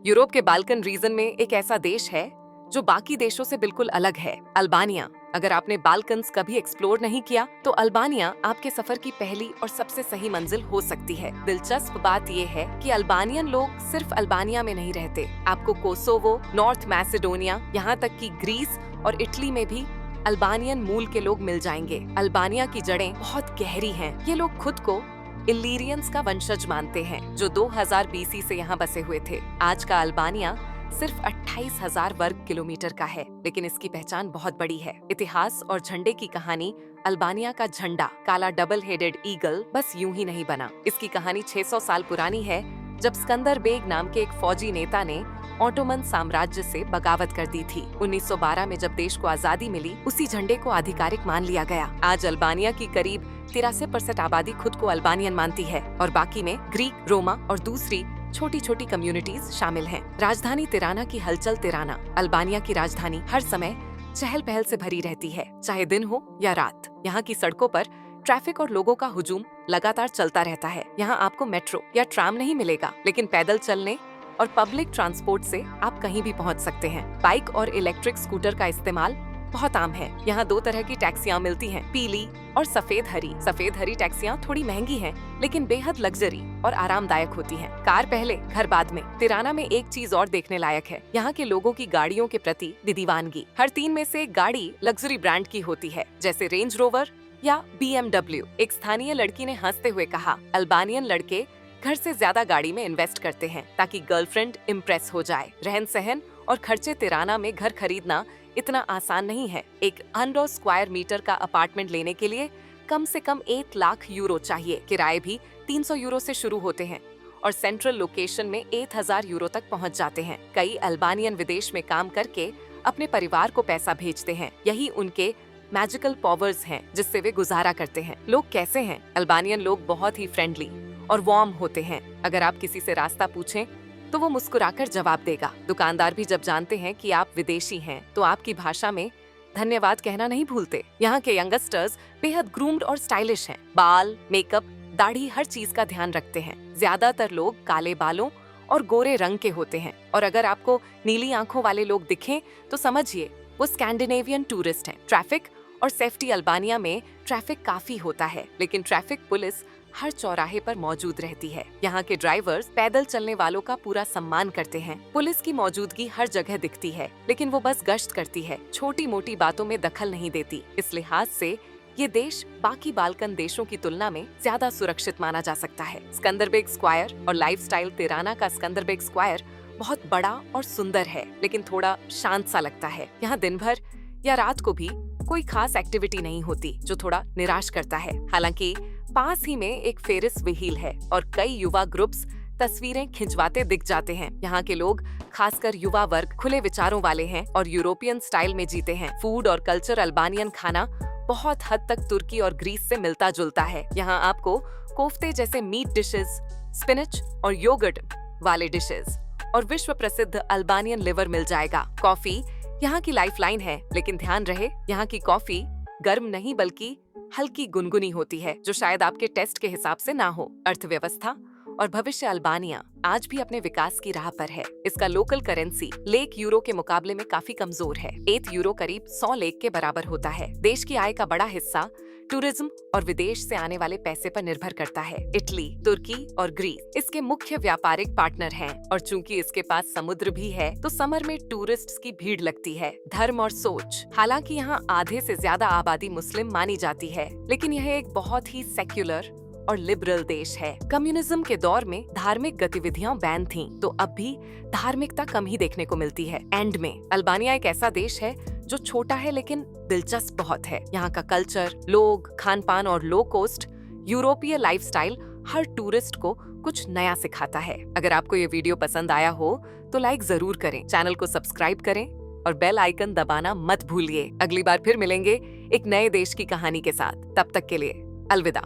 Europe के Balkan reason में एक ऐसा देश है जो बाकी देशों से बिल्कुल अलग है, अल्बानिया। अगर आपने बाल्कन्स कभी एक्सप्लोर नहीं किया तो अल्बानिया आपके सफर की पहली और सबसे सही मंजिल हो सकती है। दिलचस्प बात यह है कि अल्बानियन लोग सिर्फ अल्बानिया में नहीं रहते। आपको कोसोवो, नॉर्थ मैसेडोनिया, यहाँ तक कि ग्रीस और इटली में भी अल्बानियन मूल के लोग मिल जाएंगे। अल्बानिया की जड़ें बहुत गहरी हैं। ये लोग खुद को इल्लीरियंस का वंशज मानते हैं, जो 2000 बीसी से यहाँ बसे हुए थे। आज का अल्बानिया सिर्फ 28,000 वर्ग किलोमीटर का है, लेकिन इसकी पहचान बहुत बड़ी है। इतिहास और झंडे की कहानी। अल्बानिया का झंडा, काला डबल हेडेड ईगल, बस यूं ही नहीं बना। इसकी कहानी 600 साल पुरानी है, जब स्कंदर बेग नाम के एक फौजी नेता ने ऑटोमन साम्राज्य से बगावत कर दी थी। 1912 में जब देश को आजादी मिली, उसी झंडे को आधिकारिक मान लिया गया। आज अल्बानिया की करीब 83% आबादी खुद को अल्बानियन मानती है और बाकी में ग्रीक, रोमा और दूसरी छोटी छोटी कम्युनिटीज शामिल हैं। राजधानी तिराना की हलचल। तिराना अल्बानिया की राजधानी हर समय चहल पहल से भरी रहती है, चाहे दिन हो या रात। यहाँ की सड़कों पर ट्रैफिक और लोगों का हुजूम लगातार चलता रहता है। यहाँ आपको मेट्रो या ट्राम नहीं मिलेगा, लेकिन पैदल चलने और पब्लिक ट्रांसपोर्ट से आप कहीं भी पहुँच सकते हैं। बाइक और इलेक्ट्रिक स्कूटर का इस्तेमाल बहुत आम है। यहाँ 2 तरह की टैक्सियाँ मिलती हैं, पीली और सफेद हरी। सफेद हरी टैक्सियाँ थोड़ी महंगी हैं, लेकिन बेहद लग्जरी और आरामदायक होती हैं। कार पहले, घर बाद में। तिराना में एक चीज और देखने लायक है, यहाँ के लोगों की गाड़ियों के प्रति दीवानगी। हर 3 में से एक गाड़ी लग्जरी ब्रांड की होती है, जैसे रेंज रोवर या BMW। एक स्थानीय लड़की ने हंसते हुए कहा, अल्बानियन लड़के घर से ज्यादा गाड़ी में इन्वेस्ट करते हैं ताकि गर्लफ्रेंड इम्प्रेस हो जाए। रहन सहन और खर्चे। तिराना में घर खरीदना इतना आसान नहीं है। एक 100 स्क्वायर मीटर का अपार्टमेंट लेने के लिए कम से कम 1 लाख यूरो चाहिए। किराए भी 300 यूरो से शुरू होते हैं और सेंट्रल लोकेशन में 1000 यूरो तक पहुंच जाते हैं। कई अल्बानियन विदेश में काम करके अपने परिवार को पैसा भेजते हैं। यही उनके मैजिकल पावर्स हैं, जिससे वे गुजारा करते हैं। लोग कैसे हैं? अल्बानियन लोग बहुत ही फ्रेंडली और वार्म होते हैं। अगर आप किसी से रास्ता पूछें तो वो मुस्कुराकर जवाब देगा। दुकानदार भी जब जानते हैं कि आप विदेशी हैं, तो आपकी भाषा में धन्यवाद कहना नहीं भूलते। यहाँ के यंगस्टर्स बेहद ग्रूम्ड और स्टाइलिश हैं। बाल, मेकअप, दाढ़ी, हर चीज का ध्यान रखते हैं। ज्यादातर लोग काले बालों और गोरे रंग के होते हैं, और अगर आपको नीली आंखों वाले लोग दिखें तो समझिए वो स्कैंडिनेवियन टूरिस्ट हैं। ट्रैफिक और सेफ्टी। अल्बानिया में ट्रैफिक काफी होता है, लेकिन ट्रैफिक पुलिस हर चौराहे पर मौजूद रहती है। यहाँ के ड्राइवर्स पैदल चलने वालों का पूरा सम्मान करते हैं। पुलिस की मौजूदगी हर जगह दिखती है, लेकिन वो बस गश्त करती है, छोटी मोटी बातों में दखल नहीं देती। इस लिहाज से ये देश बाकी बाल्कन देशों की तुलना में ज्यादा सुरक्षित माना जा सकता है। स्कंदरबेग स्क्वायर और लाइफस्टाइल। तिराना का स्कंदरबेग स्क्वायर बहुत बड़ा और सुंदर है, लेकिन थोड़ा शांत सा लगता है। यहाँ दिन भर या रात को भी कोई खास एक्टिविटी नहीं होती, जो थोड़ा निराश करता है। हालांकि पास ही में एक फेरिस व्हील है और कई युवा ग्रुप्स तस्वीरें खिंचवाते दिख जाते हैं। यहाँ के लोग, खासकर युवा वर्ग, खुले विचारों वाले हैं और यूरोपियन स्टाइल में जीते हैं। फूड और कल्चर। अल्बानियन खाना बहुत हद तक तुर्की और ग्रीस से मिलता जुलता है। यहाँ आपको कोफ्ते जैसे मीट डिशेस, स्पिनच और योगर्ट वाले डिशेस और विश्व प्रसिद्ध अल्बानियन लिवर मिल जाएगा। कॉफी यहाँ की लाइफलाइन है, लेकिन ध्यान रहे, यहाँ की कॉफी गर्म नहीं बल्कि हल्की गुनगुनी होती है, जो शायद आपके टेस्ट के हिसाब से ना हो। अर्थव्यवस्था और भविष्य। अल्बानिया आज भी अपने विकास की राह पर है। इसका लोकल करेंसी लेक यूरो के मुकाबले में काफी कमजोर है। 1 यूरो करीब 100 लेक के बराबर होता है। देश की आय का बड़ा हिस्सा टूरिज्म और विदेश से आने वाले पैसे पर निर्भर करता है। इटली, तुर्की और ग्रीस इसके मुख्य व्यापारिक पार्टनर हैं, और चूंकि इसके पास समुद्र भी है, तो समर में टूरिस्ट्स की भीड़ लगती है। धर्म और सोच। हालांकि यहाँ आधे से ज्यादा आबादी मुस्लिम मानी जाती है, लेकिन यह एक बहुत ही सेक्युलर और लिबरल देश है। कम्युनिज्म के दौर में धार्मिक गतिविधियां बैन थीं, तो अब भी धार्मिकता कम ही देखने को मिलती है। एंड में अल्बानिया एक ऐसा देश है जो छोटा है लेकिन दिलचस्प बहुत है। यहाँ का कल्चर, लोग, खान पान और लो कॉस्ट यूरोपीय लाइफस्टाइल हर टूरिस्ट को कुछ नया सिखाता है। अगर आपको ये वीडियो पसंद आया हो तो लाइक जरूर करें, चैनल को सब्सक्राइब करें और बेल आइकन दबाना मत भूलिए। अगली बार फिर मिलेंगे एक नए देश की कहानी के साथ। तब तक के लिए अलविदा।